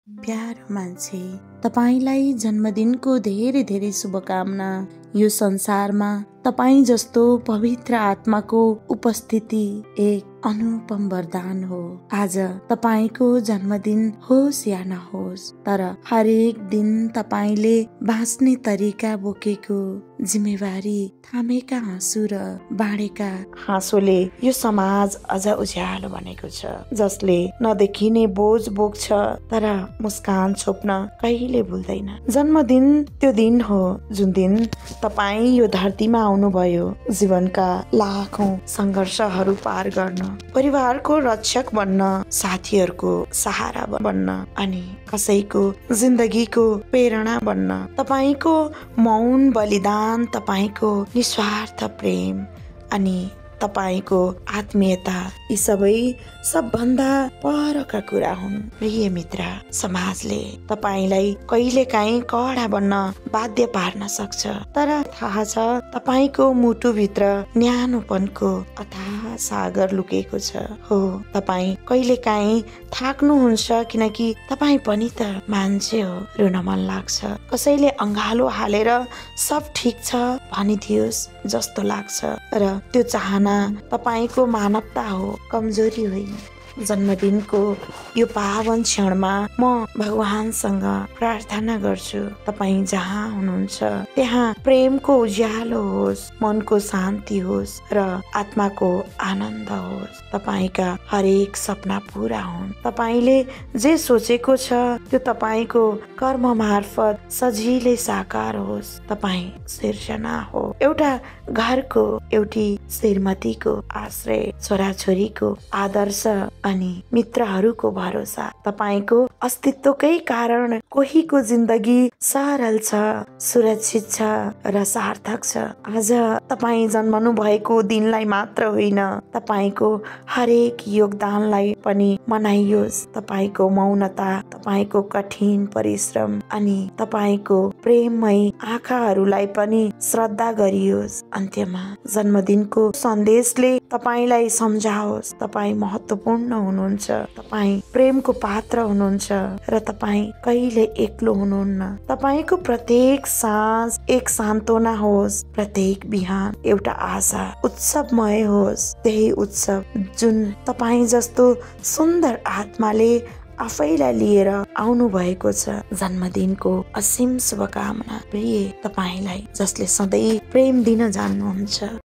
प्यारो मान्छे, तपाईलाई जन्मदिनको धेरै धेरै शुभकामना। यो संसारमा तपाईं जस्तो पवित्र आत्माको उपस्थिति एक अनुपम वरदान हो। आज तपाईको जन्मदिन होस् या नहोस्, तर हरेक दिन तपाईले बाँच्ने तरिका बोकेको जिम्मेवारी थामेका हाँसु र बाँडेका हाँसोले यो समाज अझ उज्यालो बनेको छ। जसले नदेखिने बोझ बोक्छ तर मुस्कान छोप्न कहिले भुल्दैन। जन्मदिन त्यो दिन हो जुन दिन तपाईं यो धरतीमा आउनुभयो, जीवनका लाखौं संघर्षहरू पार गर्न, परिवारको रक्षक बन्न, साथीहरूको सहारा बन्न अनि कसैको जिन्दगीको प्रेरणा बन्न। तपाईको मौन बलिदान, तपाईको निस्वार्थ प्रेम अनि तपाईको आत्मीयता यी सबै सबभन्दा परका कुरा हुन्। प्रिय मित्र, समाजले तपाईलाई कहिलेकाहीँ कडा बन्न बाध्य पार्न सक्छ, तर थाहा छ तपाईको मुटुभित्र न्यानोपनको अथाह सागर लुकेको छ। हो, तपाई कहिलेकाहीँ थाक्नुहुन्छ किनकि तपाई पनि त मान्छे हो। रुन मन लाग्छ, कसैले अँगालो हालेर सब ठिक छ भनिदियोस् जस्तो लाग्छ, र त्यो चाहना तपाईको मानवता हो, कमजोरी होइन। जन्मदिनको यो पावन क्षणमा म भगवानसँग प्रार्थना गर्छु, तपाईं जहाँ हुनुहुन्छ त्यहाँ प्रेमको उज्यालो होस्, मनको शान्ति होस् र आत्माको आनन्द होस्। तपाईका हरेक सपना पूरा हुन्। तपाईले जे सोचेको छ त्यो तपाईको कर्म मार्फत सजिलै साकार होस्। तपाई सिर्जना हो, एउटा घरको, एउटी श्रीमतीको आश्रय, छोराछोरीको आदर्श अनि मित्रहरूको भरोसा। तपाईको अस्तित्वकै कारण कोहीको जिन्दगी सरल छ, सुरक्षित छ र सार्थक छ। आज तपाई जन्मनु भएको दिनलाई मात्र होइन, तपाईको हरेक योगदानलाई पनि मनाइयोस्। तपाईको मौनता, तपाईको कठिन परिश्रम अनि तपाईको प्रेममय आँखाहरूलाई पनि श्रद्धा गरियोस्। अन्त्यमा जन्मदिनको सन्देशले तपाईलाई सम्झाओस्, तपाई महत्त्वपूर्ण हुनुहुन्छ, तपाई प्रेमको पात्र हुनुहुन्छ र तपाई कहिले एक्लो हुनुहुन्न। तपाईको प्रत्येक साँझ एक सान्त्वना होस्, प्रत्येक बिहान एउटा आशा उत्सवमय होस्। त्यही उत्सव जुन तपाई जस्तो सुन्दर आत्माले आफैलाई लिएर आउनु भएको छ। जन्मदिनको असीम शुभकामना प्रिय तपाईलाई, जसले सधैँ प्रेम दिन जान्नुहुन्छ।